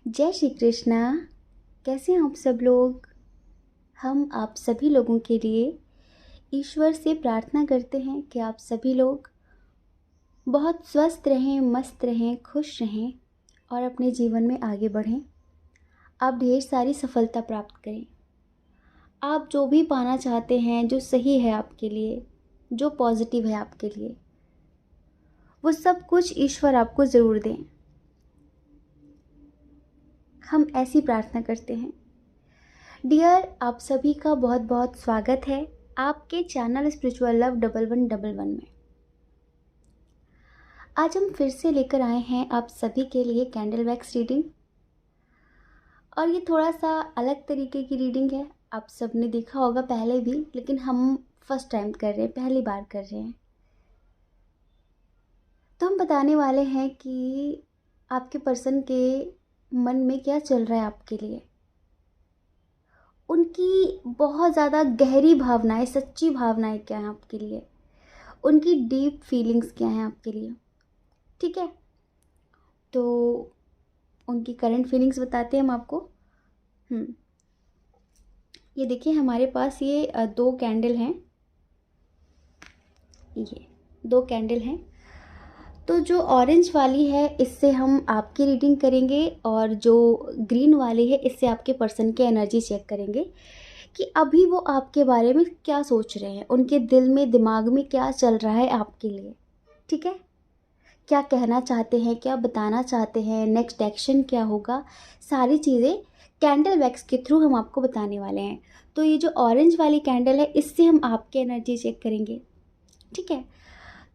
जय श्री कृष्णा। कैसे हैं आप सब लोग। हम आप सभी लोगों के लिए ईश्वर से प्रार्थना करते हैं कि आप सभी लोग बहुत स्वस्थ रहें, मस्त रहें, खुश रहें और अपने जीवन में आगे बढ़ें। आप ढेर सारी सफलता प्राप्त करें। आप जो भी पाना चाहते हैं, जो सही है आपके लिए, जो पॉजिटिव है आपके लिए, वो सब कुछ ईश्वर आपको ज़रूर दें। हम ऐसी प्रार्थना करते हैं। डियर, आप सभी का बहुत बहुत स्वागत है आपके चैनल स्पिरिचुअल लव 1111 में। आज हम फिर से लेकर आए हैं आप सभी के लिए कैंडल वैक्स रीडिंग। और ये थोड़ा सा अलग तरीके की रीडिंग है। आप सब ने देखा होगा पहले भी, लेकिन हम फर्स्ट टाइम कर रहे हैं, पहली बार कर रहे हैं। तो हम बताने वाले हैं कि आपके पर्सन के मन में क्या चल रहा है आपके लिए। उनकी बहुत ज़्यादा गहरी भावनाएं, सच्ची भावनाएं क्या हैं आपके लिए, उनकी डीप फीलिंग्स क्या हैं आपके लिए। ठीक है, तो उनकी करंट फीलिंग्स बताते हैं हम आपको। ये देखिए, हमारे पास ये दो कैंडल हैं। ये दो कैंडल हैं। तो जो ऑरेंज वाली है इससे हम आपकी रीडिंग करेंगे, और जो ग्रीन वाली है इससे आपके पर्सन की एनर्जी चेक करेंगे कि अभी वो आपके बारे में क्या सोच रहे हैं, उनके दिल में, दिमाग में क्या चल रहा है आपके लिए। ठीक है, क्या कहना चाहते हैं, क्या बताना चाहते हैं, नेक्स्ट एक्शन क्या होगा, सारी चीज़ें कैंडल वैक्स के थ्रू हम आपको बताने वाले हैं। तो ये जो ऑरेंज वाली कैंडल है इससे हम आपकी एनर्जी चेक करेंगे। ठीक है,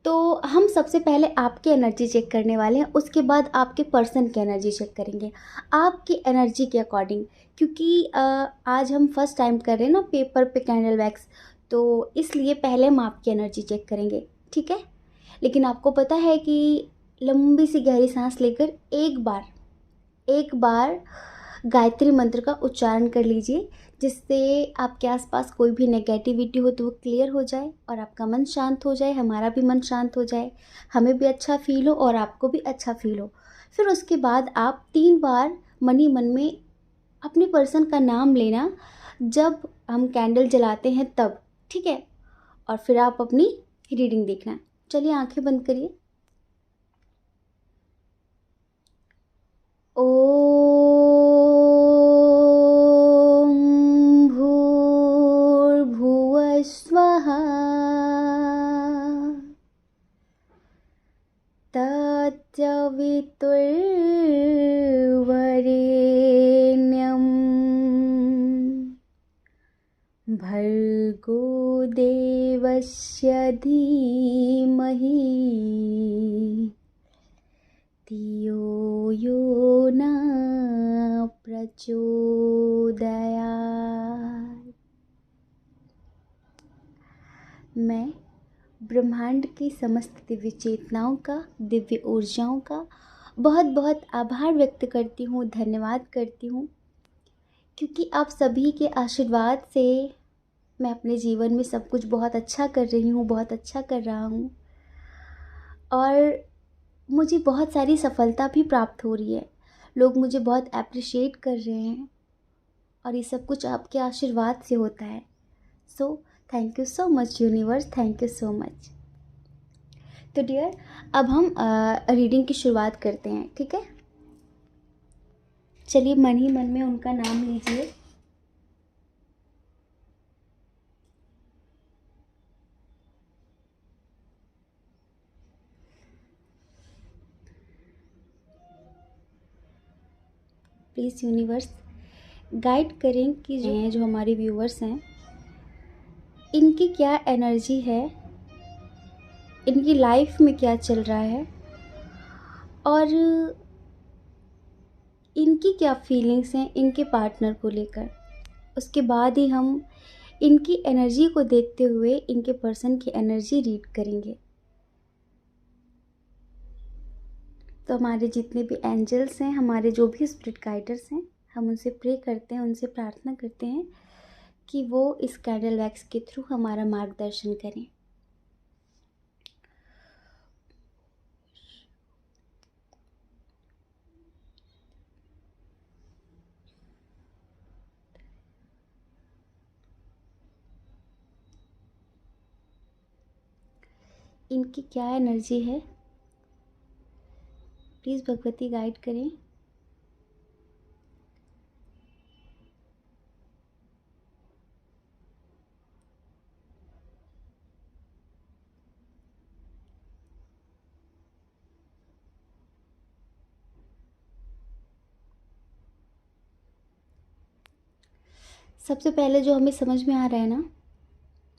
तो हम सबसे पहले आपकी एनर्जी चेक करने वाले हैं, उसके बाद आपके पर्सन की एनर्जी चेक करेंगे आपकी एनर्जी के अकॉर्डिंग। क्योंकि आज हम फर्स्ट टाइम कर रहे हैं ना पेपर पे कैंडल वैक्स, तो इसलिए पहले हम आपकी एनर्जी चेक करेंगे। ठीक है, लेकिन आपको पता है कि लंबी सी गहरी सांस लेकर एक बार गायत्री मंत्र का उच्चारण कर लीजिए, जिससे आपके आसपास कोई भी नेगेटिविटी हो तो वो क्लियर हो जाए और आपका मन शांत हो जाए, हमारा भी मन शांत हो जाए, हमें भी अच्छा फील हो और आपको भी अच्छा फील हो। फिर उसके बाद आप 3 बार मन ही मन में अपने पर्सन का नाम लेना, जब हम कैंडल जलाते हैं तब। ठीक है, और फिर आप अपनी रीडिंग देखना। चलिए आंखें बंद करिए। ओम भूर्भुवः स्वः तत्सवितुर्वरेण्यं भर्गो देवस्य धीमहि धियो यो न प्रचोदयात्। मैं ब्रह्मांड की समस्त दिव्य चेतनाओं का, दिव्य ऊर्जाओं का बहुत बहुत आभार व्यक्त करती हूँ, धन्यवाद करती हूँ, क्योंकि आप सभी के आशीर्वाद से मैं अपने जीवन में सब कुछ बहुत अच्छा कर रही हूँ, बहुत अच्छा कर रहा हूँ, और मुझे बहुत सारी सफलता भी प्राप्त हो रही है। लोग मुझे बहुत अप्रिशिएट कर रहे हैं, और ये सब कुछ आपके आशीर्वाद से होता है। So thank you so much universe, thank you so much. तो डियर, अब हम रीडिंग की शुरुआत करते हैं। ठीक है, चलिए मन ही मन में उनका नाम लीजिए। प्लीज़ यूनिवर्स गाइड करें कि जो हमारे व्यूवर्स हैं, इनकी क्या एनर्जी है, इनकी लाइफ में क्या चल रहा है, और इनकी क्या फीलिंग्स हैं इनके पार्टनर को लेकर। उसके बाद ही हम इनकी एनर्जी को देखते हुए इनके पर्सन की एनर्जी रीड करेंगे। तो हमारे जितने भी एंजल्स हैं, हमारे जो भी स्पिरिट गाइडर्स हैं, हम उनसे प्रे करते हैं, उनसे प्रार्थना करते हैं कि वो इस कैंडल वैक्स के थ्रू हमारा मार्गदर्शन करें। इनकी क्या एनर्जी है, प्लीज़ भगवती गाइड करें। सबसे पहले जो हमें समझ में आ रहा है ना,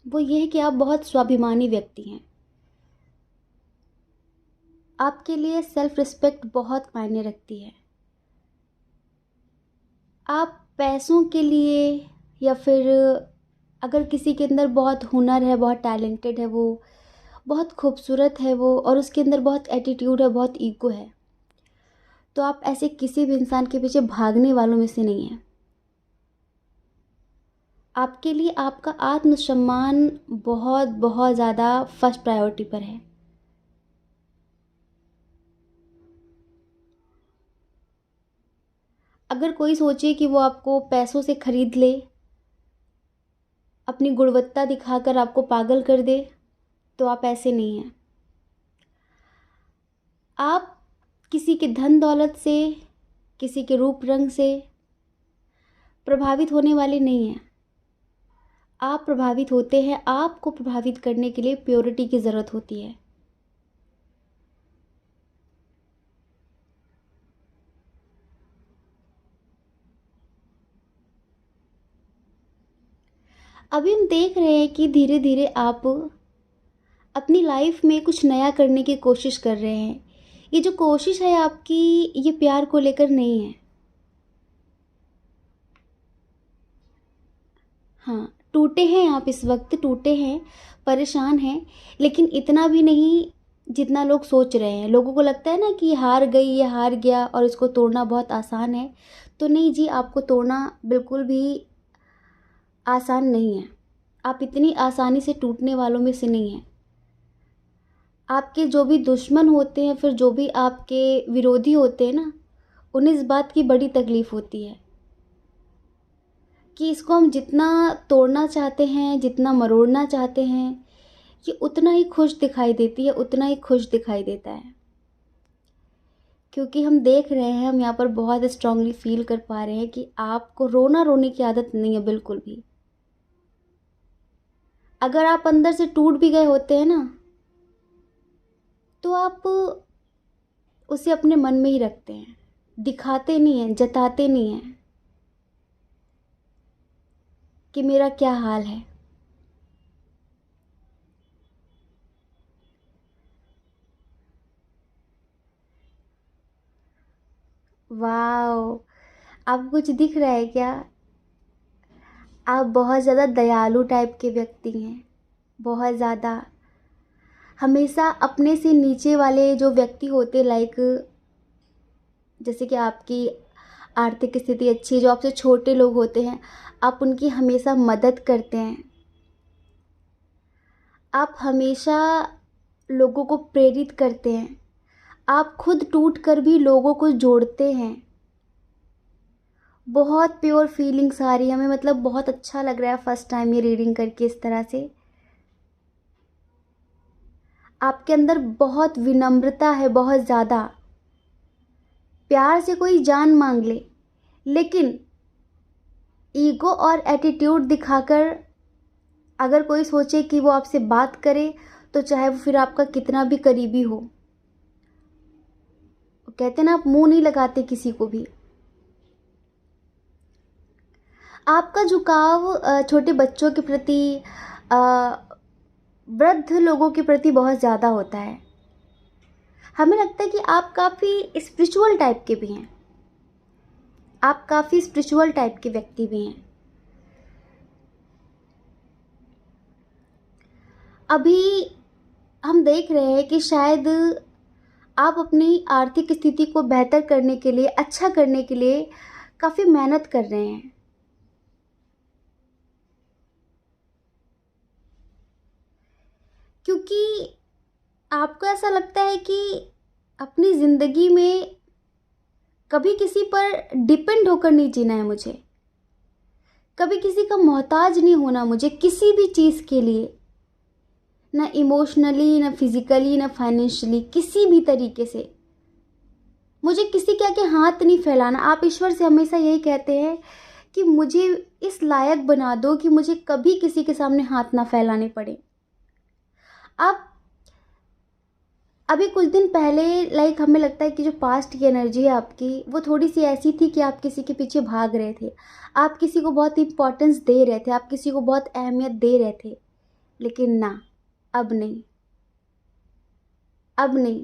वो ये है कि आप बहुत स्वाभिमानी व्यक्ति हैं। आपके लिए सेल्फ रिस्पेक्ट बहुत मायने रखती है। आप पैसों के लिए या फिर अगर किसी के अंदर बहुत हुनर है, बहुत टैलेंटेड है, वो बहुत खूबसूरत है वो, और उसके अंदर बहुत एटीट्यूड है, बहुत ईगो है, तो आप ऐसे किसी भी इंसान के पीछे भागने वालों में से नहीं हैं। आपके लिए आपका आत्मसम्मान बहुत बहुत ज़्यादा फर्स्ट प्रायोरिटी पर है। अगर कोई सोचे कि वो आपको पैसों से खरीद ले, अपनी गुणवत्ता दिखाकर आपको पागल कर दे, तो आप ऐसे नहीं हैं। आप किसी के धन दौलत से, किसी के रूप रंग से प्रभावित होने वाले नहीं हैं। आप प्रभावित होते हैं, आपको प्रभावित करने के लिए प्योरिटी की ज़रूरत होती है। अभी हम देख रहे हैं कि धीरे धीरे आप अपनी लाइफ में कुछ नया करने की कोशिश कर रहे हैं। ये जो कोशिश है आपकी, ये प्यार को लेकर नहीं है। हाँ, टूटे हैं आप, इस वक्त टूटे हैं, परेशान हैं, लेकिन इतना भी नहीं जितना लोग सोच रहे हैं। लोगों को लगता है ना कि हार गई, ये हार गया और इसको तोड़ना बहुत आसान है। तो नहीं जी, आपको तोड़ना बिल्कुल भी आसान नहीं है। आप इतनी आसानी से टूटने वालों में से नहीं हैं। आपके जो भी दुश्मन होते हैं, फिर जो भी आपके विरोधी होते हैं ना, उन्हें इस बात की बड़ी तकलीफ़ होती है कि इसको हम जितना तोड़ना चाहते हैं, जितना मरोड़ना चाहते हैं, ये उतना ही खुश दिखाई देती है, उतना ही खुश दिखाई देता है। क्योंकि हम देख रहे हैं, हम यहाँ पर बहुत स्ट्रांगली फील कर पा रहे हैं कि आपको रोने की आदत नहीं है बिल्कुल भी। अगर आप अंदर से टूट भी गए होते हैं ना, तो आप उसे अपने मन में ही रखते हैं, दिखाते नहीं हैं, जताते नहीं हैं कि मेरा क्या हाल है। वाओ! आपको कुछ दिख रहा है क्या? आप बहुत ज़्यादा दयालु टाइप के व्यक्ति हैं, बहुत ज़्यादा। हमेशा अपने से नीचे वाले जो व्यक्ति होते, लाइक जैसे कि आपकी आर्थिक स्थिति अच्छी है, जो आपसे छोटे लोग होते हैं, आप उनकी हमेशा मदद करते हैं। आप हमेशा लोगों को प्रेरित करते हैं। आप खुद टूट कर भी लोगों को जोड़ते हैं। बहुत प्योर फीलिंग्स आ रही है हमें, मतलब बहुत अच्छा लग रहा है फर्स्ट टाइम ये रीडिंग करके इस तरह से। आपके अंदर बहुत विनम्रता है, बहुत ज़्यादा। प्यार से कोई जान मांग ले, लेकिन ईगो और एटीट्यूड दिखाकर अगर कोई सोचे कि वो आपसे बात करे, तो चाहे वो फिर आपका कितना भी करीबी हो, कहते हैं ना, आप मुंह नहीं लगाते किसी को भी। आपका झुकाव छोटे बच्चों के प्रति, वृद्ध लोगों के प्रति बहुत ज़्यादा होता है। हमें लगता है कि आप काफ़ी स्पिरिचुअल टाइप के भी हैं, आप काफ़ी स्पिरिचुअल टाइप के व्यक्ति भी हैं। अभी हम देख रहे हैं कि शायद आप अपनी आर्थिक स्थिति को बेहतर करने के लिए, अच्छा करने के लिए काफ़ी मेहनत कर रहे हैं। क्योंकि आपको ऐसा लगता है कि अपनी ज़िंदगी में कभी किसी पर डिपेंड होकर नहीं जीना है मुझे, कभी किसी का मोहताज नहीं होना मुझे किसी भी चीज़ के लिए। ना इमोशनली, ना फिज़िकली, ना फाइनेंशियली, किसी भी तरीके से मुझे किसी के आगे हाथ नहीं फैलाना। आप ईश्वर से हमेशा यही कहते हैं कि मुझे इस लायक बना दो कि मुझे कभी किसी के सामने हाथ ना फैलाने पड़े। आप अभी कुछ दिन पहले हमें लगता है कि जो पास्ट की एनर्जी है आपकी, वो थोड़ी सी ऐसी थी कि आप किसी के पीछे भाग रहे थे, आप किसी को बहुत इम्पोर्टेंस दे रहे थे, आप किसी को बहुत अहमियत दे रहे थे। लेकिन ना, अब नहीं, अब नहीं।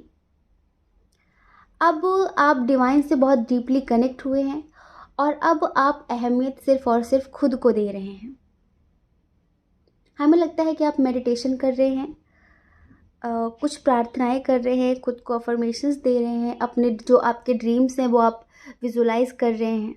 अब आप डिवाइन से बहुत डीपली कनेक्ट हुए हैं और अब आप अहमियत सिर्फ़ और सिर्फ खुद को दे रहे हैं। हमें लगता है कि आप मेडिटेशन कर रहे हैं, कुछ प्रार्थनाएं कर रहे हैं, खुद को अफर्मेशंस दे रहे हैं, अपने जो आपके ड्रीम्स हैं वो आप विजुलाइज कर रहे हैं।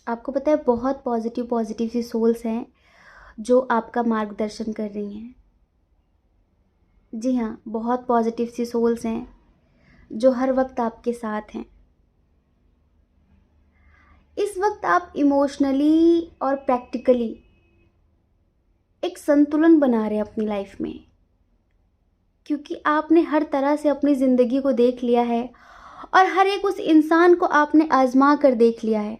आपको पता है बहुत पॉजिटिव पॉजिटिव सी सोल्स हैं जो आपका मार्गदर्शन कर रही हैं। जी हाँ, बहुत पॉजिटिव सी सोल्स हैं जो हर वक्त आपके साथ हैं। इस वक्त आप इमोशनली और प्रैक्टिकली एक संतुलन बना रहे हैं अपनी लाइफ में, क्योंकि आपने हर तरह से अपनी ज़िंदगी को देख लिया है और हर एक उस इंसान को आपने आजमा कर देख लिया है।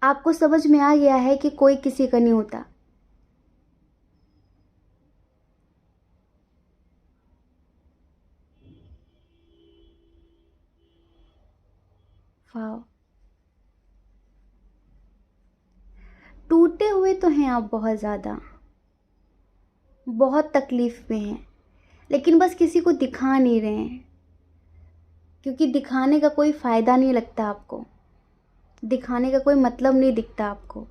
आपको समझ में आ गया है कि कोई किसी का नहीं होता। वाह, टूटे हुए तो हैं आप बहुत ज़्यादा, बहुत तकलीफ़ में हैं, लेकिन बस किसी को दिखा नहीं रहे हैं, क्योंकि दिखाने का कोई फ़ायदा नहीं लगता आपको, दिखाने का कोई मतलब नहीं दिखता आपको।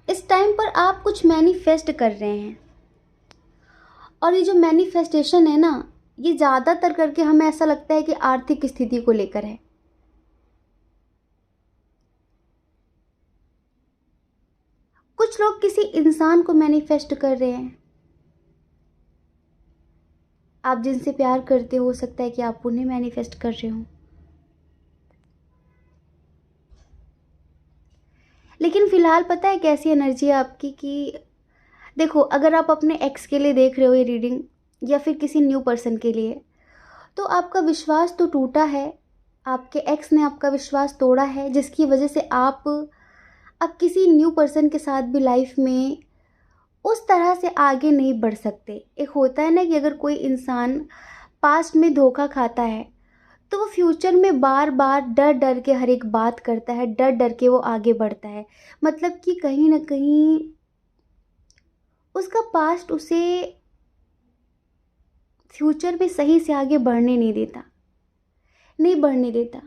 इस टाइम पर आप कुछ मैनिफेस्ट कर रहे हैं और ये जो मैनिफेस्टेशन है ना, ये ज़्यादातर करके हमें ऐसा लगता है कि आर्थिक स्थिति को लेकर है। कुछ लोग किसी इंसान को मैनिफेस्ट कर रहे हैं। आप जिनसे प्यार करते हो सकता है कि आप उन्हें मैनिफेस्ट कर रहे हो। लेकिन फ़िलहाल पता है कैसी एनर्जी है आपकी कि देखो, अगर आप अपने एक्स के लिए देख रहे हो ये रीडिंग या फिर किसी न्यू पर्सन के लिए, तो आपका विश्वास तो टूटा है, आपके एक्स ने आपका विश्वास तोड़ा है, जिसकी वजह से आप अब किसी न्यू पर्सन के साथ भी लाइफ में उस तरह से आगे नहीं बढ़ सकते। एक होता है ना कि अगर कोई इंसान पास्ट में धोखा खाता है तो वो फ्यूचर में बार बार डर डर के हर एक बात करता है, डर डर के वो आगे बढ़ता है। मतलब कि कहीं ना कहीं उसका पास्ट उसे फ्यूचर में सही से आगे बढ़ने नहीं देता, नहीं बढ़ने देता।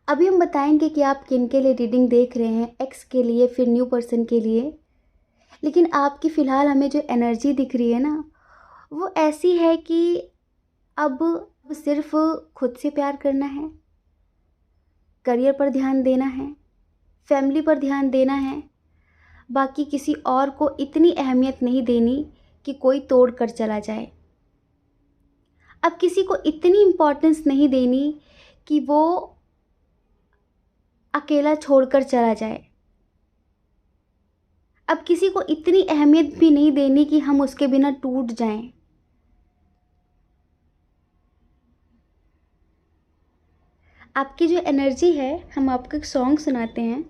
अभी हम बताएंगे कि आप किन के लिए रीडिंग देख रहे हैं, एक्स के लिए, फिर न्यू पर्सन के लिए। लेकिन आपकी फ़िलहाल हमें जो एनर्जी दिख रही है ना, वो ऐसी है कि अब सिर्फ खुद से प्यार करना है, करियर पर ध्यान देना है, फैमिली पर ध्यान देना है, बाकी किसी और को इतनी अहमियत नहीं देनी कि कोई तोड़ कर चला जाए। अब किसी को इतनी इम्पोर्टेंस नहीं देनी कि वो अकेला छोड़कर चला जाए। अब किसी को इतनी अहमियत भी नहीं देनी कि हम उसके बिना टूट जाएं। आपकी जो एनर्जी है, हम आपको एक सॉन्ग सुनाते हैं।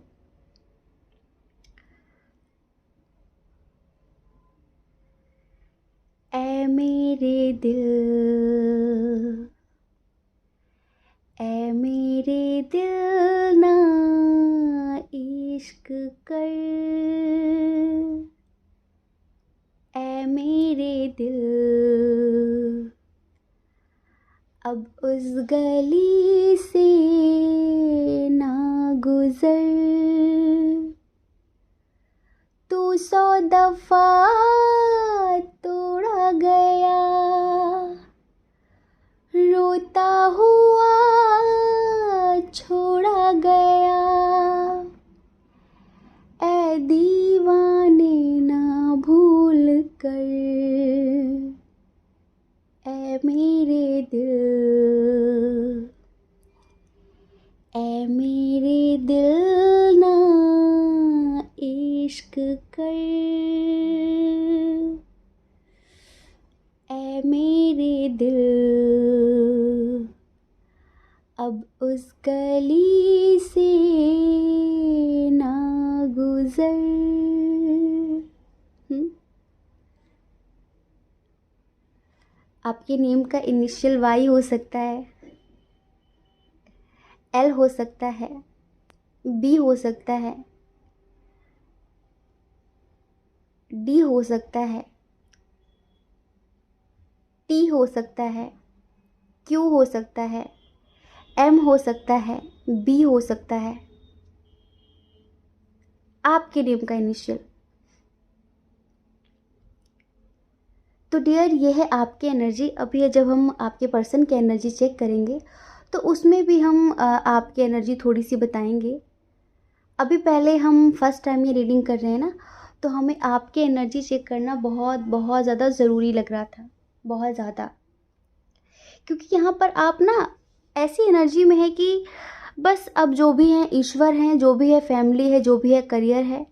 ऐ मेरे दिल, ऐ मेरे दिल ना इश्क कर, ऐ मेरे दिल अब उस गली से ना गुजर, तू 100 दफा तोड़ा गया, रोता हुआ छोड़ा गया, ऐ दीवाने ना भूल कर, ऐ मेरे दिल अब उस गली से ना गुजर। आपके नेम का इनिशियल वाई हो सकता है, एल हो सकता है, बी हो सकता है, डी हो सकता है, टी हो सकता है, क्यू हो सकता है, एम हो सकता है, बी हो सकता है। आपके नेम का इनिशियल। तो डियर, ये है आपकी एनर्जी। अभी जब हम आपके पर्सन की एनर्जी चेक करेंगे तो उसमें भी हम आपकी एनर्जी थोड़ी सी बताएंगे। अभी पहले हम फर्स्ट टाइम ये रीडिंग कर रहे हैं ना, तो हमें आपकी एनर्जी चेक करना बहुत बहुत ज़्यादा ज़रूरी लग रहा था, बहुत ज़्यादा। क्योंकि यहाँ पर आप ना ऐसी एनर्जी में है कि बस अब जो भी हैं ईश्वर हैं, जो भी है फैमिली है, जो भी है करियर है,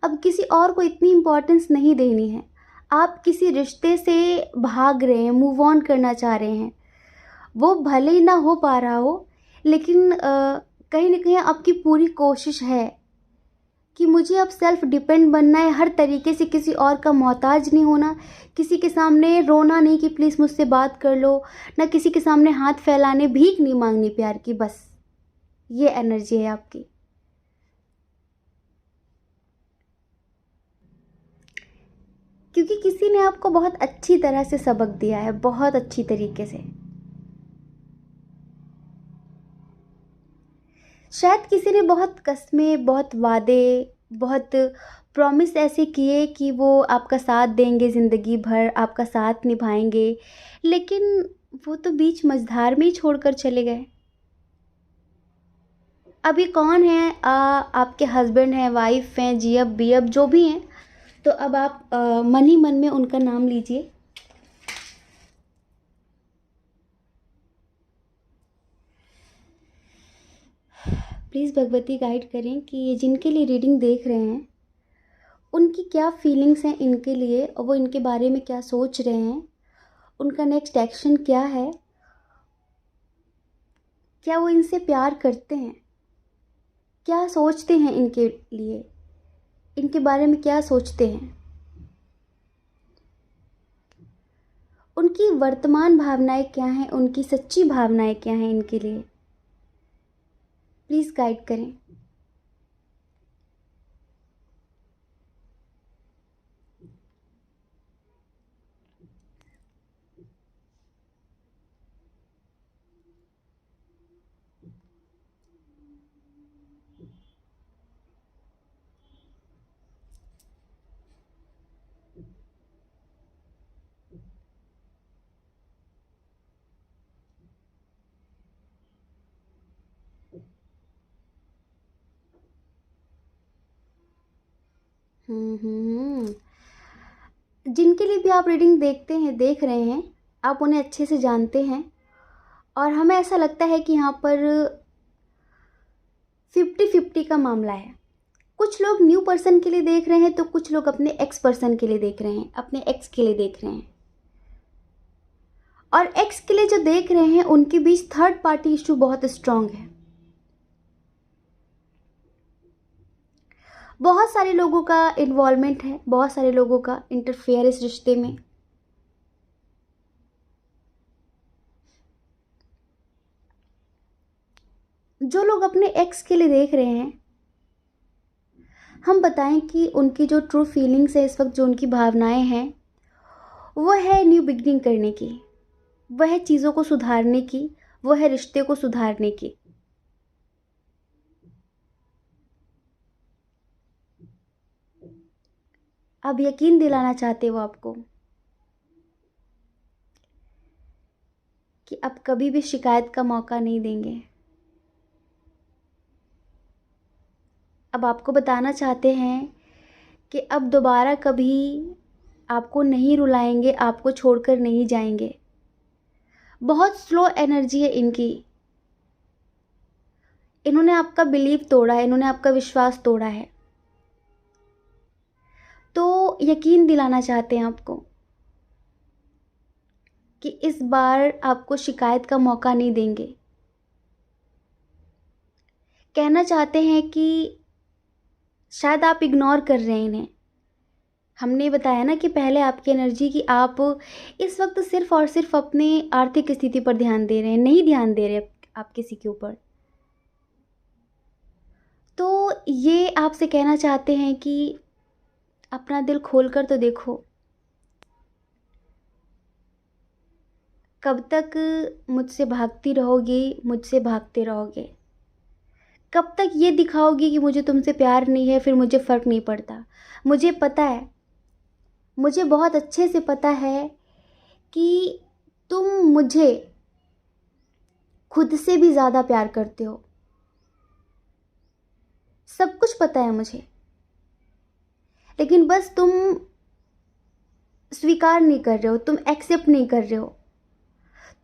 अब किसी और को इतनी इम्पोर्टेंस नहीं देनी है। आप किसी रिश्ते से भाग रहे हैं, मूव ऑन करना चाह रहे हैं। वो भले ही ना हो पा रहा हो, लेकिन कहीं ना कहीं आपकी पूरी कोशिश है कि मुझे अब सेल्फ डिपेंड बनना है, हर तरीके से किसी और का मोहताज नहीं होना, किसी के सामने रोना नहीं कि प्लीज़ मुझसे बात कर लो, ना किसी के सामने हाथ फैलाने, भीख नहीं मांगनी प्यार की। बस ये एनर्जी है आपकी। क्योंकि किसी ने आपको बहुत अच्छी तरह से सबक दिया है, बहुत अच्छी तरीके से। शायद किसी ने बहुत कस्में, बहुत वादे, बहुत प्रॉमिस ऐसे किए कि वो आपका साथ देंगे, ज़िंदगी भर आपका साथ निभाएंगे, लेकिन वो तो बीच मझधार में ही छोड़कर चले गए। अभी कौन है? आपके हस्बैंड हैं, वाइफ हैं, जीएफ बीएफ जो भी हैं, तो अब आप मन ही मन में उनका नाम लीजिए। प्लीज़ भगवती गाइड करें कि ये जिनके लिए रीडिंग देख रहे हैं उनकी क्या फीलिंग्स हैं इनके लिए, और वो इनके बारे में क्या सोच रहे हैं, उनका नेक्स्ट एक्शन क्या है, क्या वो इनसे प्यार करते हैं, क्या सोचते हैं इनके लिए, इनके बारे में क्या सोचते हैं, उनकी वर्तमान भावनाएं क्या हैं, उनकी सच्ची भावनाएं क्या हैं इनके लिए। प्लीज़ गाइड करें। जिनके लिए भी आप रीडिंग देखते हैं, देख रहे हैं, आप उन्हें अच्छे से जानते हैं, और हमें ऐसा लगता है कि यहाँ पर 50-50 का मामला है। कुछ लोग न्यू पर्सन के लिए देख रहे हैं, तो कुछ लोग अपने एक्स पर्सन के लिए देख रहे हैं, अपने एक्स के लिए देख रहे हैं। और एक्स के लिए जो देख रहे हैं उनके बीच थर्ड पार्टी इशू बहुत स्ट्रांग है। बहुत सारे लोगों का इन्वॉल्वमेंट है, बहुत सारे लोगों का इंटरफेयर इस रिश्ते में। जो लोग अपने एक्स के लिए देख रहे हैं, हम बताएं कि उनकी जो ट्रू फीलिंग्स है इस वक्त, जो उनकी भावनाएं हैं, वो है न्यू बिगनिंग करने की, वह है चीज़ों को सुधारने की, वो है रिश्ते को सुधारने की। अब यकीन दिलाना चाहते हो आपको कि अब कभी भी शिकायत का मौका नहीं देंगे। अब आपको बताना चाहते हैं कि अब दोबारा कभी आपको नहीं रुलाएंगे, आपको छोड़कर नहीं जाएंगे। बहुत स्लो एनर्जी है इनकी। इन्होंने आपका बिलीव तोड़ा है, इन्होंने आपका विश्वास तोड़ा है। तो यकीन दिलाना चाहते हैं आपको कि इस बार आपको शिकायत का मौका नहीं देंगे। कहना चाहते हैं कि शायद आप इग्नोर कर रहे हैं इन्हें। हमने बताया ना कि पहले आपकी एनर्जी कि आप इस वक्त सिर्फ और सिर्फ अपनी आर्थिक स्थिति पर ध्यान दे रहे हैं, नहीं ध्यान दे रहे आप किसी के ऊपर। तो ये आपसे कहना चाहते हैं कि अपना दिल खोल कर तो देखो। कब तक मुझसे भागती रहोगी, मुझसे भागते रहोगे? कब तक ये दिखाओगी कि मुझे तुमसे प्यार नहीं है, फिर मुझे फ़र्क नहीं पड़ता? मुझे पता है, मुझे बहुत अच्छे से पता है कि तुम मुझे खुद से भी ज़्यादा प्यार करते हो। सब कुछ पता है मुझे, लेकिन बस तुम स्वीकार नहीं कर रहे हो, तुम एक्सेप्ट नहीं कर रहे हो।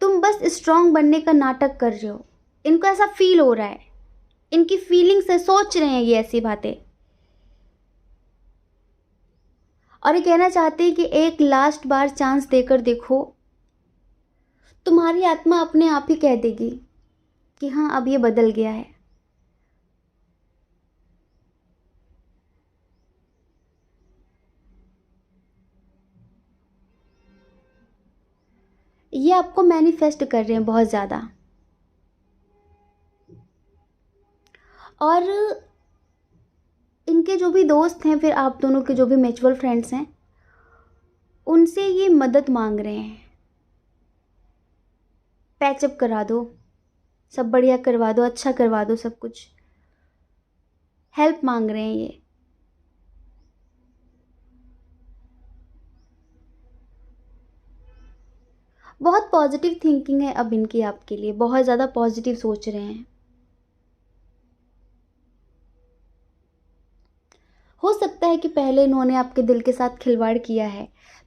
तुम बस स्ट्रांग बनने का नाटक कर रहे हो। इनको ऐसा फील हो रहा है, इनकी फीलिंग्स से सोच रहे हैं ये ऐसी बातें, और ये कहना चाहते हैं कि एक लास्ट बार चांस देकर देखो। तुम्हारी आत्मा अपने आप ही कह देगी कि हाँ, अब ये बदल गया है। ये आपको मैनिफेस्ट कर रहे हैं बहुत ज़्यादा। और इनके जो भी दोस्त हैं, फिर आप दोनों के जो भी म्यूचुअल फ्रेंड्स हैं, उनसे ये मदद मांग रहे हैं। पैचअप करा दो, सब बढ़िया करवा दो, अच्छा करवा दो, सब कुछ हेल्प मांग रहे हैं ये। बहुत पॉजिटिव थिंकिंग है अब इनकी आपके लिए, बहुत ज़्यादा पॉजिटिव सोच रहे हैं। हो सकता है कि पहले इन्होंने आपके दिल के साथ खिलवाड़ किया है।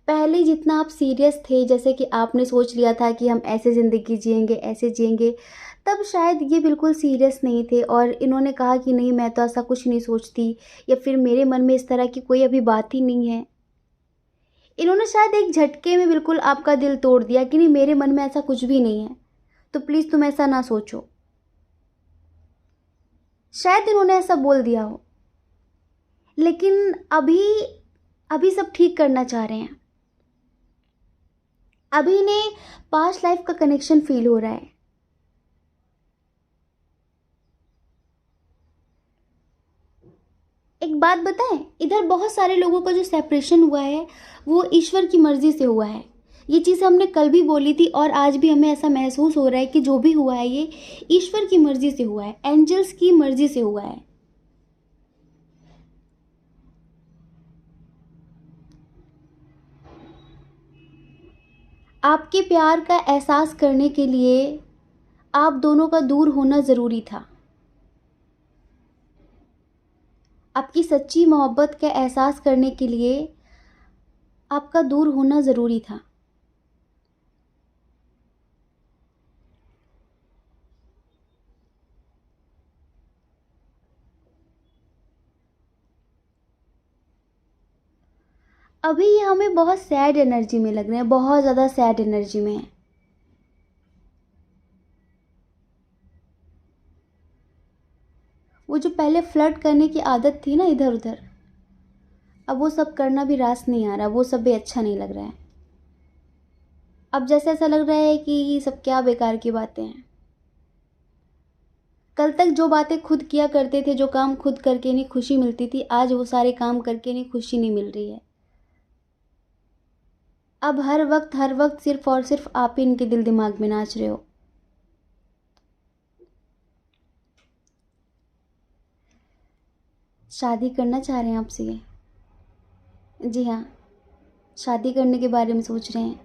पहले जितना आप सीरियस थे, जैसे कि आपने सोच लिया था कि हम ऐसे ज़िंदगी जिएंगे, ऐसे जिएंगे, तब शायद ये बिल्कुल सीरियस नहीं थे और इन्होंने कहा कि नहीं, मैं तो ऐसा कुछ नहीं सोचती, या फिर मेरे मन में इस तरह की कोई अभी बात ही नहीं है। इन्होंने शायद एक झटके में बिल्कुल आपका दिल तोड़ दिया कि नहीं, मेरे मन में ऐसा कुछ भी नहीं है, तो प्लीज़ तुम ऐसा ना सोचो। शायद इन्होंने ऐसा बोल दिया हो, लेकिन अभी अभी सब ठीक करना चाह रहे हैं। अभी इन्हें पास्ट लाइफ का कनेक्शन फील हो रहा है। एक बात बताएं, इधर बहुत सारे लोगों का जो सेपरेशन हुआ है वो ईश्वर की मर्जी से हुआ है। ये चीज़ हमने कल भी बोली थी और आज भी हमें ऐसा महसूस हो रहा है कि जो भी हुआ है ये ईश्वर की मर्जी से हुआ है, एंजल्स की मर्जी से हुआ है। आपके प्यार का एहसास करने के लिए आप दोनों का दूर होना ज़रूरी था। आपकी सच्ची मोहब्बत का एहसास करने के लिए आपका दूर होना ज़रूरी था। अभी ये हमें बहुत सैड एनर्जी में लग रहे हैं, बहुत ज़्यादा सैड एनर्जी में है। वो जो पहले फ्लर्ट करने की आदत थी ना इधर उधर, अब वो सब करना भी रास नहीं आ रहा, वो सब भी अच्छा नहीं लग रहा है। अब जैसे ऐसा लग रहा है कि ये सब क्या बेकार की बातें हैं। कल तक जो बातें खुद किया करते थे, जो काम खुद करके इन्हें खुशी मिलती थी, आज वो सारे काम करके इन्हें खुशी नहीं मिल रही है। अब हर वक्त सिर्फ और सिर्फ आप ही इनके दिल दिमाग में नाच रहे हो। शादी करना चाह रहे हैं आपसे ये? जी हाँ, शादी करने के बारे में सोच रहे हैं।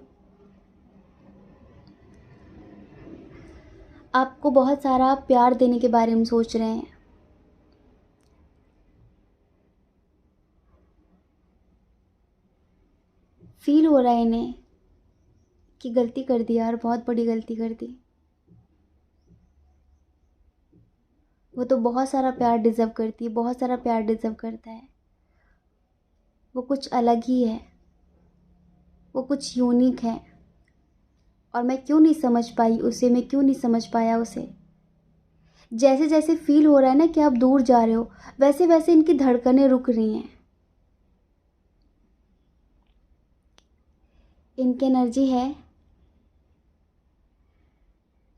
आपको बहुत सारा प्यार देने के बारे में सोच रहे हैं। फील हो रहा है इन्हें कि गलती कर दी यार, बहुत बड़ी गलती कर दी। वो तो बहुत सारा प्यार डिज़र्व करती है, बहुत सारा प्यार डिज़र्व करता है। वो कुछ अलग ही है, वो कुछ यूनिक है। और मैं क्यों नहीं समझ पाई उसे, मैं क्यों नहीं समझ पाया उसे। जैसे जैसे फील हो रहा है ना कि आप दूर जा रहे हो, वैसे वैसे इनकी धड़कनें रुक रही हैं। इनकी एनर्जी है,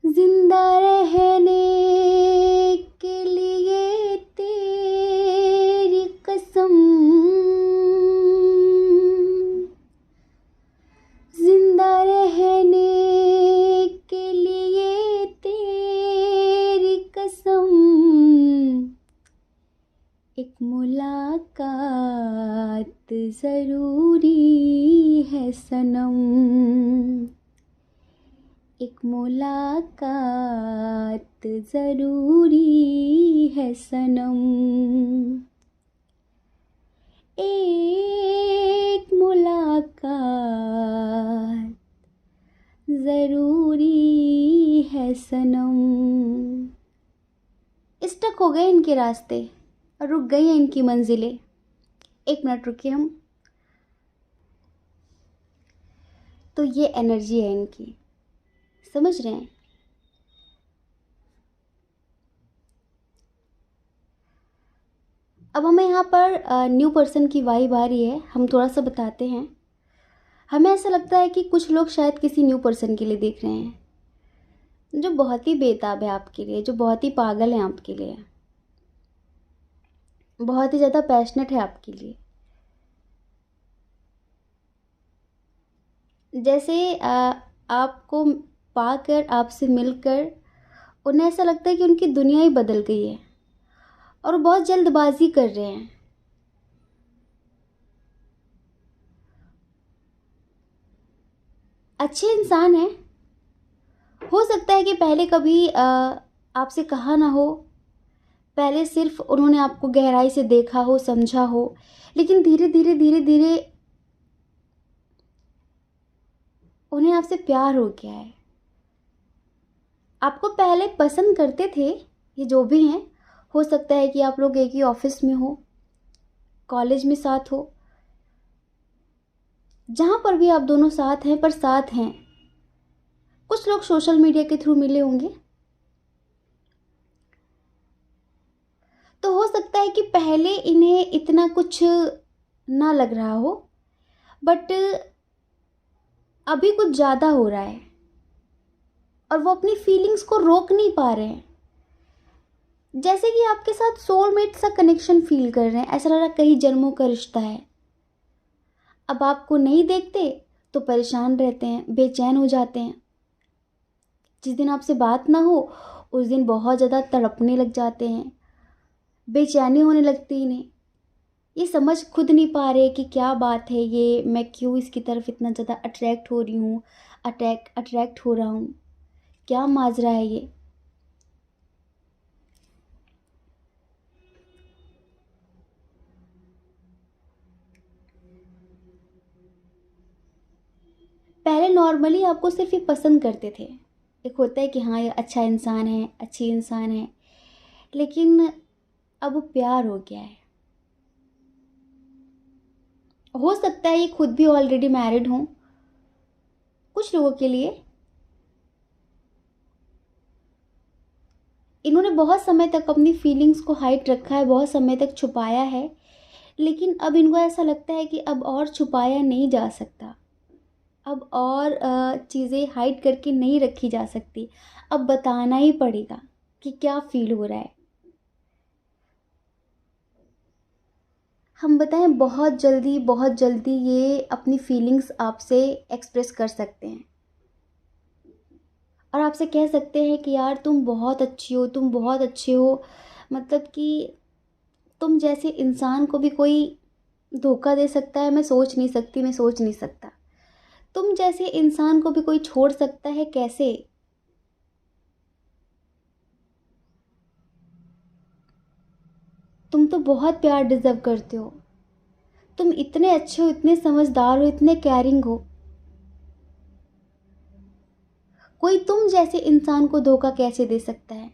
जिंदा रहने के लिए तेरी कसम, जिंदा रहने के लिए तेरी कसम, एक मुलाकात जरूरी है सनम, एक मुलाकात जरूरी है सनम, एक मुलाकात जरूरी है सनम। स्टक हो गए इनके रास्ते और रुक गई हैं इनकी मंजिलें। एक मिनट रुकिए हम। तो ये एनर्जी है इनकी, समझ रहे हैं। अब हमें यहाँ पर न्यू पर्सन की वाइब आ रही है, हम थोड़ा सा बताते हैं। हमें ऐसा लगता है कि कुछ लोग शायद किसी न्यू पर्सन के लिए देख रहे हैं, जो बहुत ही बेताब है आपके लिए, जो बहुत ही पागल है आपके लिए, बहुत ही ज़्यादा पैशनेट है आपके लिए। जैसे आपको पाकर, आपसे मिलकर उन्हें ऐसा लगता है कि उनकी दुनिया ही बदल गई है और वो बहुत जल्दबाजी कर रहे हैं। अच्छे इंसान हैं। हो सकता है कि पहले कभी आपसे कहा ना हो, पहले सिर्फ उन्होंने आपको गहराई से देखा हो, समझा हो, लेकिन धीरे धीरे धीरे धीरे उन्हें आपसे प्यार हो गया है। आपको पहले पसंद करते थे, ये जो भी हैं। हो सकता है कि आप लोग एक ही ऑफिस में हो, कॉलेज में साथ हो, जहाँ पर भी आप दोनों साथ हैं, पर साथ हैं। कुछ लोग सोशल मीडिया के थ्रू मिले होंगे। तो हो सकता है कि पहले इन्हें इतना कुछ ना लग रहा हो, बट अभी कुछ ज़्यादा हो रहा है और वो अपनी फीलिंग्स को रोक नहीं पा रहे हैं। जैसे कि आपके साथ सोलमेट सा कनेक्शन फील कर रहे हैं, ऐसा लग रहा है कई जन्मों का रिश्ता है। अब आपको नहीं देखते तो परेशान रहते हैं, बेचैन हो जाते हैं। जिस दिन आपसे बात ना हो उस दिन बहुत ज़्यादा तड़पने लग जाते हैं, बेचैनी होने लगती है इन्हें। ये समझ खुद नहीं पा रहे कि क्या बात है, ये मैं क्यों इसकी तरफ इतना ज़्यादा अट्रैक्ट हो रही हूँ, अट्रैक्ट हो रहा हूँ, क्या माजरा है ये। पहले नॉर्मली आपको सिर्फ ये पसंद करते थे, एक होता है कि हाँ ये अच्छा इंसान है, अच्छी इंसान है, लेकिन अब वो प्यार हो गया है। हो सकता है ये खुद भी ऑलरेडी मैरिड हों कुछ लोगों के लिए। इन्होंने बहुत समय तक अपनी फीलिंग्स को हाइड रखा है, बहुत समय तक छुपाया है, लेकिन अब इनको ऐसा लगता है कि अब और छुपाया नहीं जा सकता, अब और चीज़ें हाइड करके नहीं रखी जा सकती, अब बताना ही पड़ेगा कि क्या फील हो रहा है। हम बताएं, बहुत जल्दी ये अपनी फीलिंग्स आपसे एक्सप्रेस कर सकते हैं और आपसे कह सकते हैं कि यार तुम बहुत अच्छी हो, तुम बहुत अच्छे हो। मतलब कि तुम जैसे इंसान को भी कोई धोखा दे सकता है, मैं सोच नहीं सकती, मैं सोच नहीं सकता। तुम जैसे इंसान को भी कोई छोड़ सकता है, कैसे। तुम तो बहुत प्यार डिजर्व करते हो, तुम इतने अच्छे हो, इतने समझदार हो, इतने केयरिंग हो। कोई तुम जैसे इंसान को धोखा कैसे दे सकता है।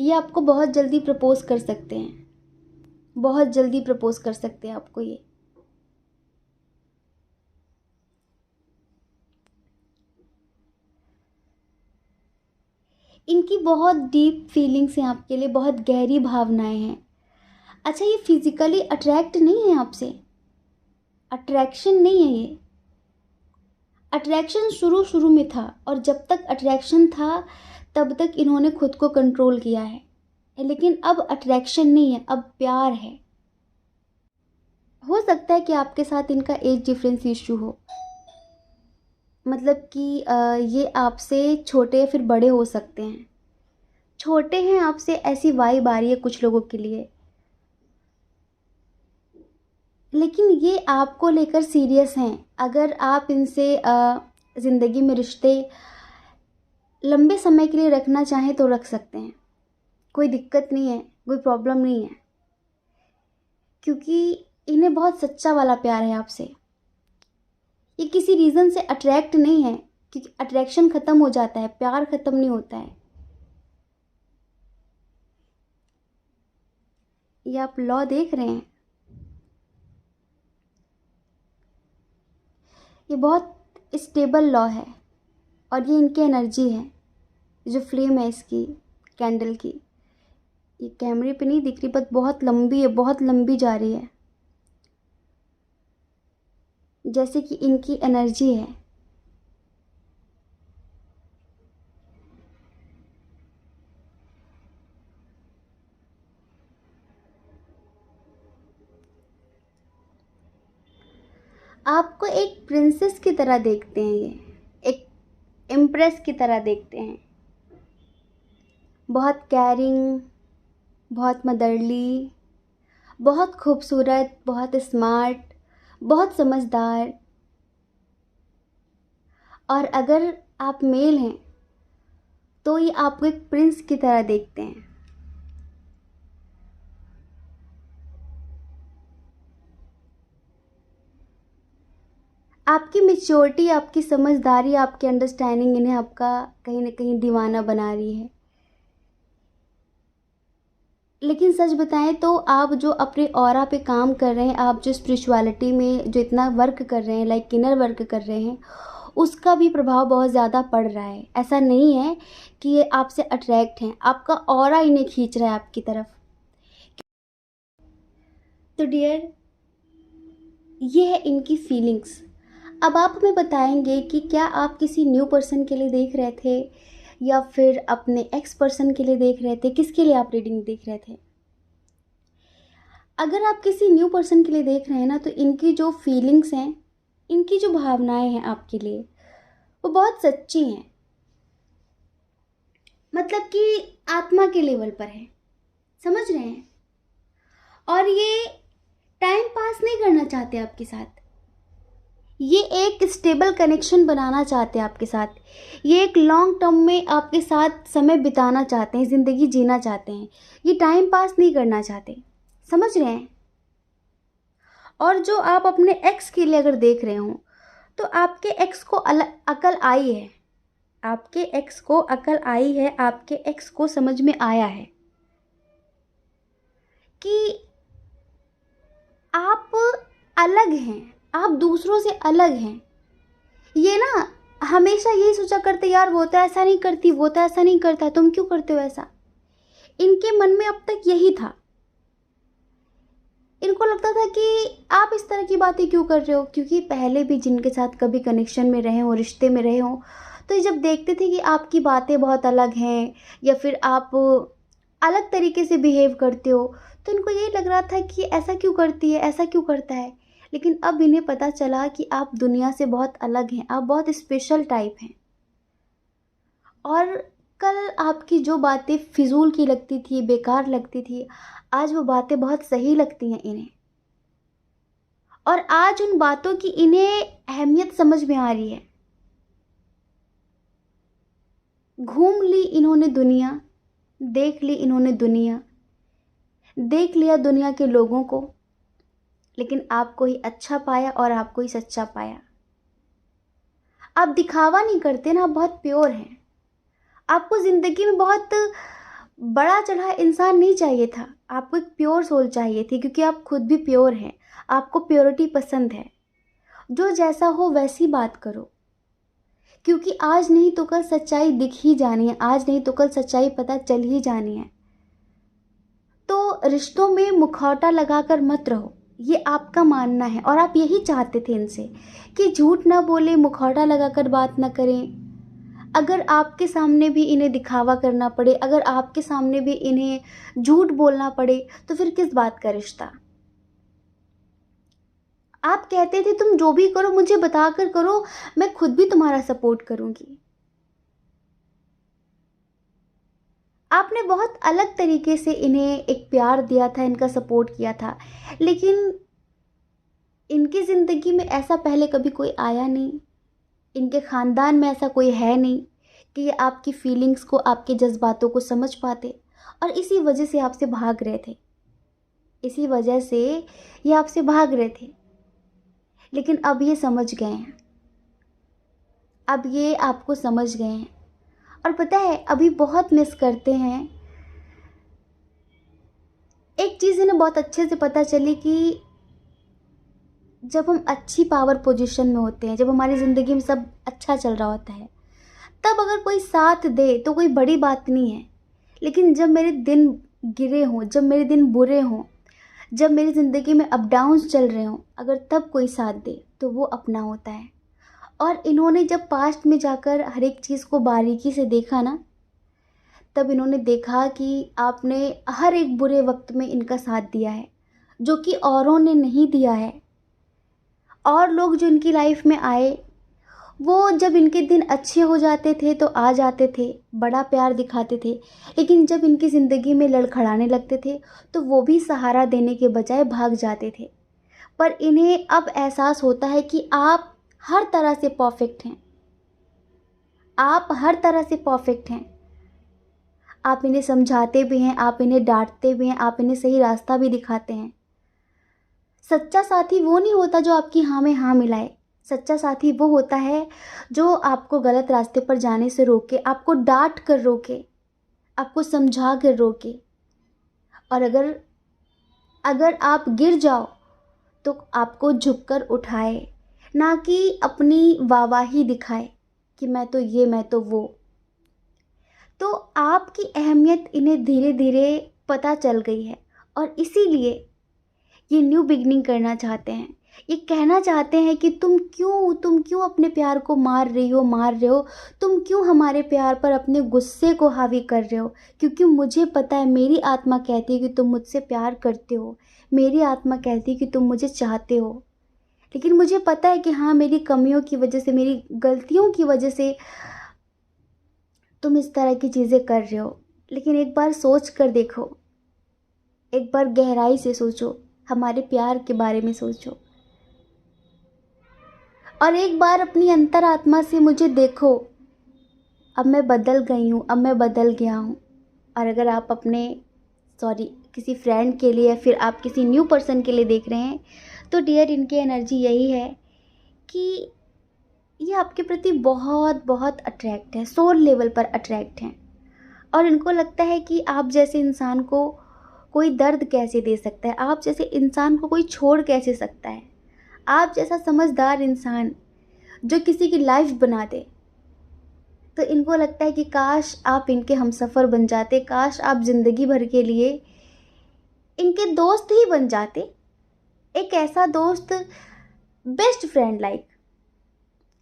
ये आपको बहुत जल्दी प्रपोज कर सकते हैं, बहुत जल्दी प्रपोज कर सकते हैं आपको ये। इनकी बहुत डीप फीलिंग्स हैं आपके लिए, बहुत गहरी भावनाएं हैं। अच्छा, ये फिजिकली अट्रैक्ट नहीं है आपसे, अट्रैक्शन नहीं है ये। अट्रैक्शन शुरू शुरू में था, और जब तक अट्रैक्शन था तब तक इन्होंने खुद को कंट्रोल किया है, लेकिन अब अट्रैक्शन नहीं है, अब प्यार है। हो सकता है कि आपके साथ इनका एज डिफरेंस इशू हो, मतलब कि ये आपसे छोटे या फिर बड़े हो सकते हैं। छोटे हैं आपसे, ऐसी वाइब आ रही है कुछ लोगों के लिए, लेकिन ये आपको लेकर सीरियस हैं। अगर आप इनसे ज़िंदगी में रिश्ते लंबे समय के लिए रखना चाहें तो रख सकते हैं, कोई दिक्कत नहीं है, कोई प्रॉब्लम नहीं है, क्योंकि इन्हें बहुत सच्चा वाला प्यार है आपसे। ये किसी रीज़न से अट्रैक्ट नहीं है, क्योंकि अट्रैक्शन ख़त्म हो जाता है, प्यार ख़त्म नहीं होता है। ये आप लॉ देख रहे हैं, ये बहुत स्टेबल लॉ है, और ये इनकी एनर्जी है। जो फ्लेम है इसकी कैंडल की, ये कैमरे पे नहीं दिख रही, बट बहुत लंबी है, बहुत लंबी जा रही है, जैसे कि इनकी एनर्जी है। आपको एक प्रिंसेस की तरह देखते हैं ये, एक इम्प्रेस की तरह देखते हैं। बहुत कैरिंग, बहुत मदरली, बहुत खूबसूरत, बहुत स्मार्ट, बहुत समझदार। और अगर आप मेल हैं तो ये आपको एक प्रिंस की तरह देखते हैं। आपकी मैच्योरिटी, आपकी समझदारी, आपकी अंडरस्टैंडिंग इन्हें आपका कहीं ना कहीं दीवाना बना रही है। लेकिन सच बताएं तो आप जो अपने ऑरा पे काम कर रहे हैं, आप जो स्पिरिचुअलिटी में जो इतना वर्क कर रहे हैं, लाइक इनर वर्क कर रहे हैं, उसका भी प्रभाव बहुत ज़्यादा पड़ रहा है। ऐसा नहीं है कि ये आपसे अट्रैक्ट हैं, आपका ऑरा इन्हें खींच रहा है आपकी तरफ। तो डियर, ये है इनकी फीलिंग्स। अब आप हमें बताएंगे कि क्या आप किसी न्यू पर्सन के लिए देख रहे थे, या फिर अपने एक्स पर्सन के लिए देख रहे थे, किसके लिए आप रीडिंग देख रहे थे? अगर आप किसी न्यू पर्सन के लिए देख रहे हैं ना, तो इनकी जो फीलिंग्स हैं, इनकी जो भावनाएं हैं आपके लिए, वो बहुत सच्ची हैं, मतलब कि आत्मा के लेवल पर है, समझ रहे हैं? और ये टाइम पास नहीं करना चाहते आपके साथ, ये एक स्टेबल कनेक्शन बनाना चाहते हैं आपके साथ, ये एक लॉन्ग टर्म में आपके साथ समय बिताना चाहते हैं, ज़िंदगी जीना चाहते हैं, ये टाइम पास नहीं करना चाहते, समझ रहे हैं? और जो आप अपने एक्स के लिए अगर देख रहे हो, तो आपके एक्स को अकल आई है, आपके एक्स को अकल आई है, आपके एक्स को समझ में आया है कि आप अलग हैं, आप दूसरों से अलग हैं। ये ना हमेशा यही सोचा करते, यार वो तो ऐसा नहीं करती, वो तो ऐसा नहीं करता, तुम क्यों करते हो ऐसा। इनके मन में अब तक यही था, इनको लगता था कि आप इस तरह की बातें क्यों कर रहे हो, क्योंकि पहले भी जिनके साथ कभी कनेक्शन में रहे हो, रिश्ते में रहे हो, तो ये जब देखते थे कि आपकी बातें बहुत अलग हैं, या फिर आप अलग तरीके से बिहेव करते हो, तो इनको यही लग रहा था कि ऐसा क्यों करती है, ऐसा क्यों करता है। लेकिन अब इन्हें पता चला कि आप दुनिया से बहुत अलग हैं, आप बहुत स्पेशल टाइप हैं। और कल आपकी जो बातें फिजूल की लगती थी, बेकार लगती थी, आज वो बातें बहुत सही लगती हैं इन्हें, और आज उन बातों की इन्हें अहमियत समझ में आ रही है। घूम ली इन्होंने दुनिया, देख ली इन्होंने दुनिया, देख लिया दुनिया के लोगों को, लेकिन आपको ही अच्छा पाया और आपको ही सच्चा पाया। आप दिखावा नहीं करते ना, आप बहुत प्योर हैं। आपको ज़िंदगी में बहुत बड़ा चढ़ा इंसान नहीं चाहिए था, आपको एक प्योर सोल चाहिए थी, क्योंकि आप खुद भी प्योर हैं, आपको प्योरिटी पसंद है। जो जैसा हो वैसी बात करो, क्योंकि आज नहीं तो कल सच्चाई दिख ही जानी है, आज नहीं तो कल सच्चाई पता चल ही जानी है। तो रिश्तों में मुखौटा लगाकर मत रहो, ये आपका मानना है और आप यही चाहते थे इनसे कि झूठ ना बोले, मुखौटा लगाकर बात ना करें। अगर आपके सामने भी इन्हें दिखावा करना पड़े, अगर आपके सामने भी इन्हें झूठ बोलना पड़े, तो फिर किस बात का रिश्ता। आप कहते थे तुम जो भी करो मुझे बताकर करो, मैं खुद भी तुम्हारा सपोर्ट करूंगी। आपने बहुत अलग तरीके से इन्हें एक प्यार दिया था, इनका सपोर्ट किया था, लेकिन इनकी ज़िंदगी में ऐसा पहले कभी कोई आया नहीं, इनके ख़ानदान में ऐसा कोई है नहीं कि ये आपकी फीलिंग्स को, आपके जज्बातों को समझ पाते, और इसी वजह से आपसे भाग रहे थे, इसी वजह से ये आपसे भाग रहे थे। लेकिन अब ये समझ गए हैं, अब ये आपको समझ गए हैं, और पता है अभी बहुत मिस करते हैं। एक चीज़ इन्हें बहुत अच्छे से पता चली कि जब हम अच्छी पावर पोजीशन में होते हैं, जब हमारी ज़िंदगी में सब अच्छा चल रहा होता है, तब अगर कोई साथ दे तो कोई बड़ी बात नहीं है। लेकिन जब मेरे दिन गिरे हों, जब मेरे दिन बुरे हों, जब मेरी ज़िंदगी में अप डाउन्स चल रहे हों, अगर तब कोई साथ दे तो वो अपना होता है। और इन्होंने जब पास्ट में जाकर हर एक चीज़ को बारीकी से देखा ना, तब इन्होंने देखा कि आपने हर एक बुरे वक्त में इनका साथ दिया है, जो कि औरों ने नहीं दिया है। और लोग जो इनकी लाइफ में आए, वो जब इनके दिन अच्छे हो जाते थे तो आ जाते थे, बड़ा प्यार दिखाते थे, लेकिन जब इनकी ज़िंदगी में लड़खड़ाने लगते थे तो वो भी सहारा देने के बजाय भाग जाते थे। पर इन्हें अब एहसास होता है कि आप हर तरह से परफेक्ट हैं, आप हर तरह से परफेक्ट हैं। आप इन्हें समझाते भी हैं, आप इन्हें डांटते भी हैं, आप इन्हें सही रास्ता भी दिखाते हैं। सच्चा साथी वो नहीं होता जो आपकी हाँ में हाँ मिलाए, सच्चा साथी वो होता है जो आपको गलत रास्ते पर जाने से रोके, आपको डांट कर रोके, आपको समझा कर रोके। और अगर अगर आप गिर जाओ तो आपको झुककर उठाए, ना कि अपनी वाहवाही दिखाए कि मैं तो ये, मैं तो वो। तो आपकी अहमियत इन्हें धीरे धीरे पता चल गई है, और इसीलिए ये न्यू बिगनिंग करना चाहते हैं। ये कहना चाहते हैं कि तुम क्यों अपने प्यार को मार रही हो, तुम क्यों हमारे प्यार पर अपने गुस्से को हावी कर रहे हो। क्योंकि मुझे पता है, मेरी आत्मा कहती है कि तुम मुझसे प्यार करते हो, मेरी आत्मा कहती है कि तुम मुझे चाहते हो। लेकिन मुझे पता है कि हाँ, मेरी कमियों की वजह से, मेरी गलतियों की वजह से तुम इस तरह की चीज़ें कर रहे हो। लेकिन एक बार सोच कर देखो, एक बार गहराई से सोचो, हमारे प्यार के बारे में सोचो, और एक बार अपनी अंतरात्मा से मुझे देखो। अब मैं बदल गई हूँ, अब मैं बदल गया हूँ। और अगर आप अपने किसी फ्रेंड के लिए या फिर आप किसी न्यू पर्सन के लिए देख रहे हैं, तो डियर, इनकी एनर्जी यही है कि ये आपके प्रति बहुत बहुत अट्रैक्ट है, सोल लेवल पर अट्रैक्ट हैं। और इनको लगता है कि आप जैसे इंसान को कोई दर्द कैसे दे सकता है, आप जैसे इंसान को कोई छोड़ कैसे सकता है, आप जैसा समझदार इंसान जो किसी की लाइफ बना दे। तो इनको लगता है कि काश आप इनके हमसफ़र बन जाते, काश आप ज़िंदगी भर के लिए इनके दोस्त ही बन जाते। एक ऐसा दोस्त, बेस्ट फ्रेंड लाइक,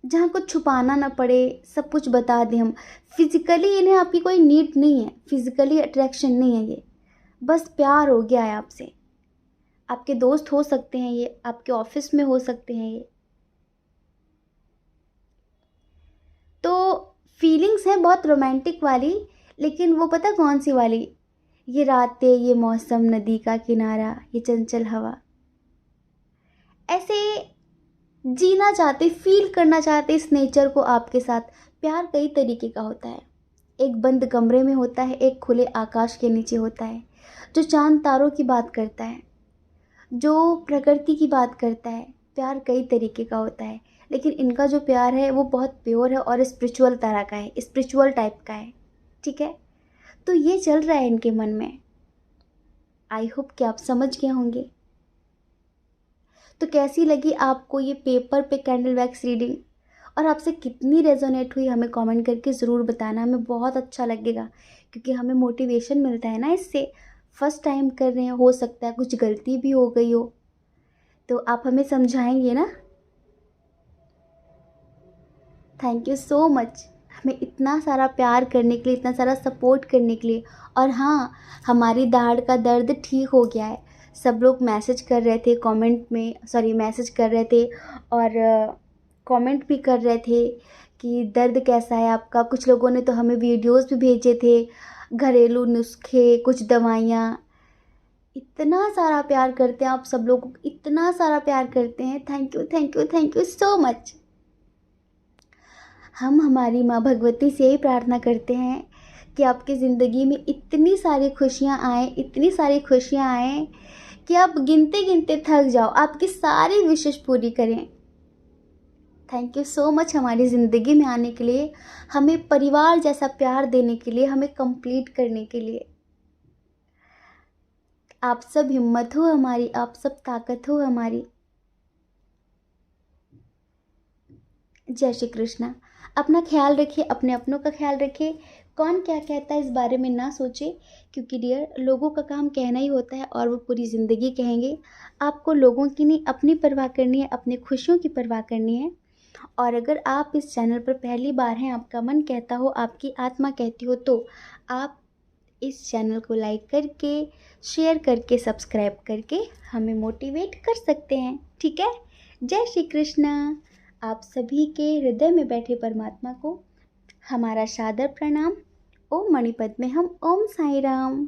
जहाँ कुछ छुपाना ना पड़े, सब कुछ बता दें हम। फिज़िकली इन्हें आपकी कोई नीड नहीं है, फिज़िकली अट्रैक्शन नहीं है, ये बस प्यार हो गया है आपसे। आपके दोस्त हो सकते हैं ये, आपके ऑफिस में हो सकते हैं ये। तो फीलिंग्स हैं बहुत रोमांटिक वाली, लेकिन वो पता कौन सी वाली, ये रातें, ये मौसम, नदी का किनारा, ये चंचल हवा। ऐसे जीना चाहते, फील करना चाहते इस नेचर को आपके साथ। प्यार कई तरीके का होता है, एक बंद कमरे में होता है, एक खुले आकाश के नीचे होता है, जो चांद तारों की बात करता है, जो प्रकृति की बात करता है। प्यार कई तरीके का होता है, लेकिन इनका जो प्यार है वो बहुत प्योर है और स्पिरिचुअल तरह का है, स्पिरिचुअल टाइप का है। ठीक है, तो ये चल रहा है इनके मन में। आई होप कि आप समझ गए होंगे। तो कैसी लगी आपको ये पेपर पे कैंडल वैक्स रीडिंग, और आपसे कितनी रेजोनेट हुई हमें कमेंट करके ज़रूर बताना। हमें बहुत अच्छा लगेगा, क्योंकि हमें मोटिवेशन मिलता है ना इससे। फर्स्ट टाइम कर रहे हैं, हो सकता है कुछ गलती भी हो गई हो, तो आप हमें समझाएंगे ना। थैंक यू सो मच हमें इतना सारा प्यार करने के लिए, इतना सारा सपोर्ट करने के लिए। और हाँ, हमारी दाढ़ का दर्द ठीक हो गया है। सब लोग मैसेज कर रहे थे कमेंट में, सॉरी मैसेज कर रहे थे और कमेंट भी कर रहे थे कि दर्द कैसा है आपका। कुछ लोगों ने तो हमें वीडियोस भी भेजे थे, घरेलू नुस्खे, कुछ दवाइयाँ। इतना सारा प्यार करते हैं आप सब लोग, इतना सारा प्यार करते हैं। Thank you thank you thank you so much. हम हमारी माँ भगवती से यही प्रार्थना करते हैं कि आपकी ज़िंदगी में इतनी सारी खुशियाँ आएँ, इतनी सारी खुशियाँ आएँ कि आप गिनते गिनते थक जाओ, आपकी सारी विशेष पूरी करें। थैंक यू सो मच हमारी ज़िंदगी में आने के लिए, हमें परिवार जैसा प्यार देने के लिए, हमें कंप्लीट करने के लिए। आप सब हिम्मत हो हमारी, आप सब ताकत हो हमारी। जय श्री कृष्णा। अपना ख्याल रखिए, अपने अपनों का ख्याल रखिए। कौन क्या कहता है इस बारे में ना सोचे, क्योंकि डियर लोगों का काम कहना ही होता है और वो पूरी ज़िंदगी कहेंगे। आपको लोगों की नहीं, अपनी परवाह करनी है, अपनी खुशियों की परवाह करनी है। और अगर आप इस चैनल पर पहली बार हैं, आपका मन कहता हो, आपकी आत्मा कहती हो, तो आप इस चैनल को लाइक करके, शेयर करके, सब्सक्राइब करके हमें मोटिवेट कर सकते हैं। ठीक है। जय श्री कृष्णा। आप सभी के हृदय में बैठे परमात्मा को हमारा सादर प्रणाम। ओम मणिपद में हम ओम साई राम।